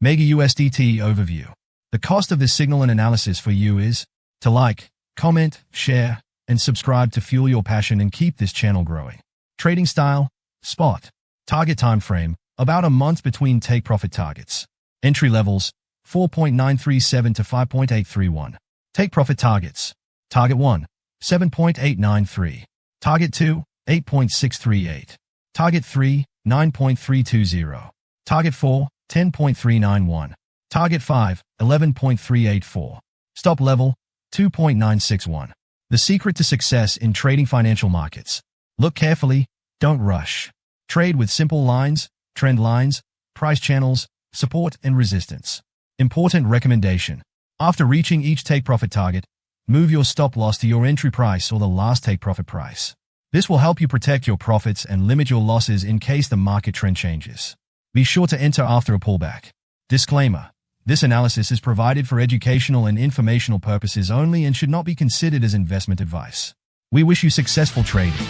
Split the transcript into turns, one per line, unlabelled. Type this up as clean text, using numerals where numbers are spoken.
MAGA USDT Overview. The cost of this signal and analysis for you is to like, comment, share, and subscribe to fuel your passion and keep this channel growing. Trading style, spot. Target time frame, about a month between take-profit targets. Entry levels, 4.937 to 5.831. Take-profit targets. Target 1, 7.893. Target 2, 8.638. Target 3, 9.320. Target 4, 10.391. Target 5, 11.384. Stop level, 2.961. The secret to success in trading financial markets. Look carefully, don't rush. Trade with simple lines, trend lines, price channels, support and resistance. Important recommendation. After reaching each take-profit target, move your stop loss to your entry price or the last take-profit price. This will help you protect your profits and limit your losses in case the market trend changes. Be sure to enter after a pullback. Disclaimer. This analysis is provided for educational and informational purposes only and should not be considered as investment advice. We wish you successful trading.